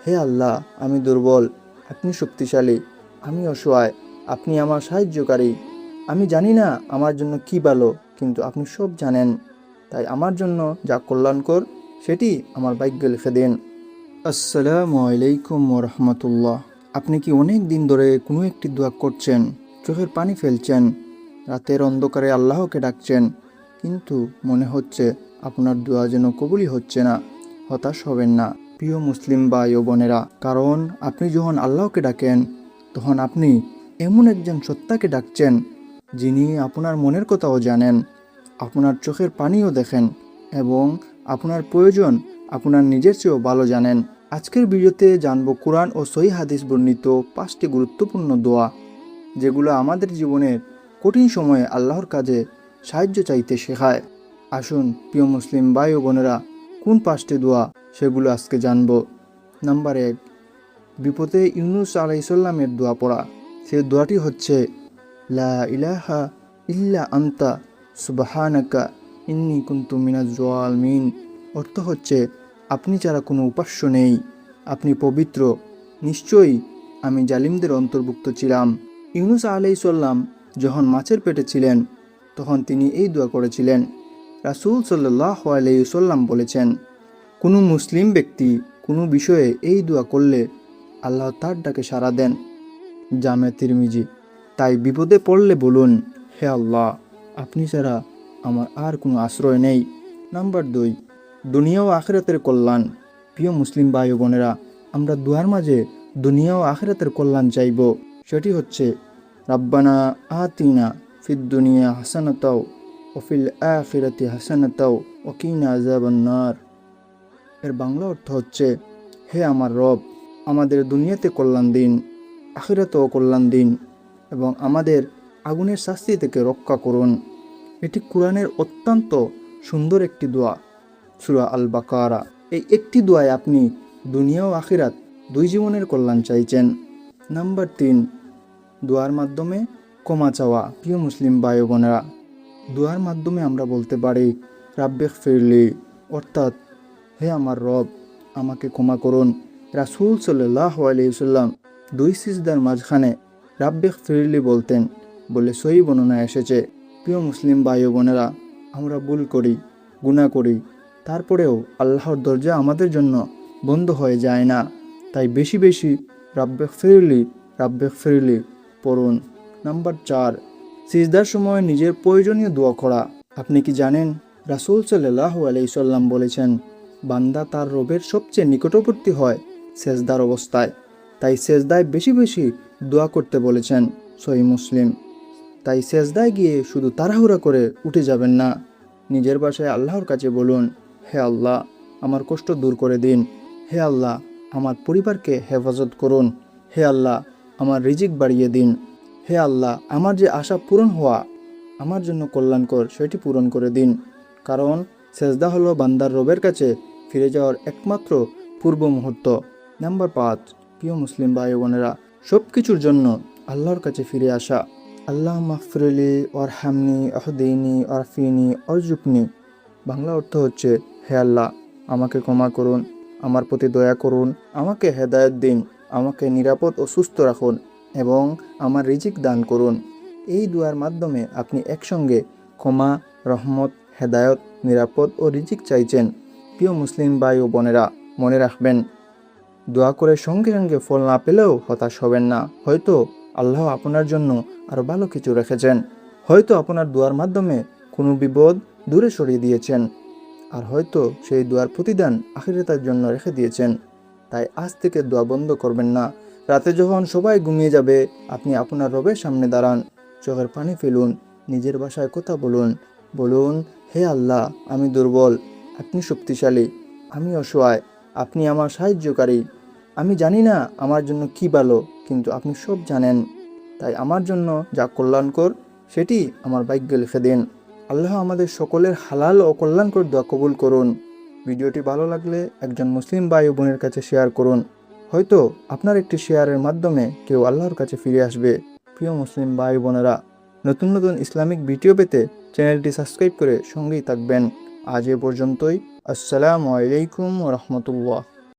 হে আল্লাহ, আমি দুর্বল, আপনি শক্তিশালী, আমি অসহায়, আপনি আমার সাহায্যকারী। আমি জানি না আমার জন্য কি ভালো, কিন্তু আপনি সব জানেন। তাই আমার জন্য যা কল্যাণকর সেটি আমার ভাগ্যে লিখে দিন। আসসালামু আলাইকুম রহমতুল্লাহ। আপনি কি অনেক দিন ধরে কোনো একটি দোয়া করছেন, চোখের পানি ফেলছেন, রাতের অন্ধকারে আল্লাহকে ডাকছেন, কিন্তু মনে হচ্ছে আপনার দোয়া যেন কবুলই হচ্ছে না? হতাশ হবেন না প্রিয় মুসলিম ভাই ও বোনেরা, কারণ আপনি যখন আল্লাহকে ডাকেন তখন আপনি এমন একজন সত্তাকে ডাকছেন যিনি আপনার মনের কথাও জানেন, আপনার চোখের পানিও দেখেন এবং আপনার প্রয়োজন আপনার নিজের চেয়েও ভালো জানেন। আজকের ভিডিওতে জানবো কোরআন ও সহিহ হাদিস বর্ণিত 5টি গুরুত্বপূর্ণ দোয়া, যেগুলো আমাদের জীবনের কঠিন সময়ে আল্লাহর কাজে সাহায্য চাইতে শেখায়। আসুন প্রিয় মুসলিম ভাই ও বোনেরা, কোন 5টি দোয়া সেগুলো আজকে জানবো। নাম্বার 1, বিপদে ইউনুস আলাইসাল্লামের দোয়া পড়া। সেই দোয়াটি হচ্ছে লা ইলাহা ইল্লা আন্তা সুবহানাকা ইন্নী কুনতু মিনাজ জালিমিন। অর্থ হচ্ছে, আপনি ছাড়া কোনো উপাস্য নেই, আপনি পবিত্র, নিশ্চয়ই আমি জালিমদের অন্তর্ভুক্ত ছিলাম। ইউনুস আলাইসাল্লাম যখন মাছের পেটে ছিলেন তখন তিনি এই দোয়া করেছিলেন। রাসূল সাল্লাল্লাহু আলাইহি ওয়াসাল্লাম বলেছেন, কোনো মুসলিম ব্যক্তি কোনো বিষয়ে এই দোয়া করলে আল্লাহ তার ডাকে সাড়া দেন। জামে তিরমিজি। তাই বিপদে পড়লে বলুন, হে আল্লাহ, আপনি ছাড়া আমার আর কোনো আশ্রয় নেই। নাম্বার 2, দুনিয়া ও আখিরাতের কল্যাণ। প্রিয় মুসলিম ভাই ও বোনেরা, আমরা দুয়ার মাঝে দুনিয়া ও আখিরাতের কল্যাণ চাইব। সেটি হচ্ছে রাব্বানা আতিনা ফিদ দুনিয়া হাসানাতাও ও ফিল আখিরাতি হাসানাতাও ও কিনা আযাবান নার। এর বাংলা অর্থ হচ্ছে, হে আমার রব, আমাদের দুনিয়াতে কল্যাণ দিন, আখিরাতেও কল্যাণ দিন এবং আমাদের আগুনের শাস্তি থেকে রক্ষা করুন। এটি কোরআনের অত্যন্ত সুন্দর একটি দোয়া, সূরা আল বাকারা। এই একটি দোয়ায় আপনি দুনিয়া ও আখিরাত দুই জীবনের কল্যাণ চাইছেন। নাম্বার 3, দোয়ার মাধ্যমে ক্ষমা চাওয়া। প্রিয় মুসলিম ভাই ও বোনেরা, দোয়ার মাধ্যমে আমরা বলতে পারি রাব্বিগ ফিরলি, অর্থাৎ হে আমার রব, আমাকে ক্ষমা করুন। রাসূল সাল্লাল্লাহু আলাইহি ওয়াসাল্লাম 2 সিজদার মাঝখানে রাব্বিগ ফিরলি বলতেন বলে সহিহ বর্ণনায় এসেছে। প্রিয় মুসলিম ভাই ও বোনেরা, আমরা ভুল করি, গুনাহ করি, তারপরেও আল্লাহর দরজা আমাদের জন্য বন্ধ হয়ে যায় না। তাই বেশি বেশি রাব্বিগ ফিরলি পড়ুন। নাম্বার 4, সিজদার সময় নিজের প্রয়োজনীয় দোয়া করা। আপনি কি জানেন রাসূল সাল্লাল্লাহু আলাইহি ওয়াসাল্লাম বলেছেন, বান্দা তার রবের সবচেয়ে নিকটবর্তী হয় সেজদার অবস্থায়। তাই সেজদায় বেশি বেশি দোয়া করতে বলেছেন, সহিহ মুসলিম। তাই সেজদায় গিয়ে শুধু তাড়াহুড়া করে উঠে যাবেন না। নিজের বাসায় আল্লাহর কাছে বলুন, হে আল্লাহ, আমার কষ্ট দূর করে দিন। হে আল্লাহ, আমার পরিবারকে হেফাজত করুন। হে আল্লাহ, আমার রিজিক বাড়িয়ে দিন। হে আল্লাহ, আমার যে আশা পূরণ হওয়া আমার জন্য কল্যাণকর সেটি পূরণ করে দিন। কারণ সেজদা হলো বান্দার রবের কাছে ফিরে যাওয়ার একমাত্র পূর্ব মুহূর্ত। নাম্বার 5, প্রিয় মুসলিম ভাই বোনেরা, সব কিছুর জন্য আল্লাহর কাছে ফিরে আসা। আল্লাহ মাগফিরলি ওয়ারহামনি আহদিনি আরফিনি অরজুকনি। বাংলা অর্থ হচ্ছে, হে আল্লাহ, আমাকে ক্ষমা করুন, আমার প্রতি দয়া করুন, আমাকে হেদায়েত দিন, আমাকে নিরাপদ ও সুস্থ রাখুন এবং আমার রিজিক দান করুন। এই দোয়ার মাধ্যমে আপনি একসঙ্গে ক্ষমা, রহমত, হেদায়ত, নিরাপদ ও রিজিক চাইছেন। প্রিয় মুসলিম ভাই ও বোনেরা, মনে রাখবেন, দোয়া করে সঙ্গে সঙ্গে ফল না পেলেও হতাশ হবেন না। হয়তো আল্লাহ আপনার জন্য আরও ভালো কিছু রেখেছেন। হয়তো আপনার দোয়ার মাধ্যমে কোনো বিপদ দূরে সরিয়ে দিয়েছেন, আর হয়তো সেই দোয়ার প্রতিদান আখিরাতের জন্য রেখে দিয়েছেন। তাই আজ থেকে দোয়া বন্ধ করবেন না। রাতে যখন সবাই ঘুমিয়ে যাবে, আপনি আপনার রবের সামনে দাঁড়ান, চোখের পানি ফেলুন, নিজের ভাষায় কথা বলুন, হে আল্লাহ, আমি দুর্বল, আপনি শক্তিশালী, আমি অসহায়, আপনি আমার সাহায্যকারী। আমি জানি না আমার জন্য কি ভালো, কিন্তু আপনি সব জানেন। তাই আমার জন্য যা কল্যাণকর সেটি আমার ভাগ্যে লিখে দিন। আল্লাহ আমাদের সকলের হালাল ও কল্যাণকর দোয়া কবুল করুন। ভিডিওটি ভালো লাগলে একজন মুসলিম ভাই ও বোনের কাছে শেয়ার করুন। হয়তো আপনার একটি শেয়ারের মাধ্যমে কেউ আল্লাহর কাছে ফিরে আসবে। প্রিয় মুসলিম ভাই বোনেরা, নতুন নতুন ইসলামিক ভিডিও পেতে চ্যানেলটি সাবস্ক্রাইব করে সঙ্গেই থাকবেন। আজ এ পর্যন্তই। আসসালামু আলাইকুম ওয়া রাহমাতুল্লাহ।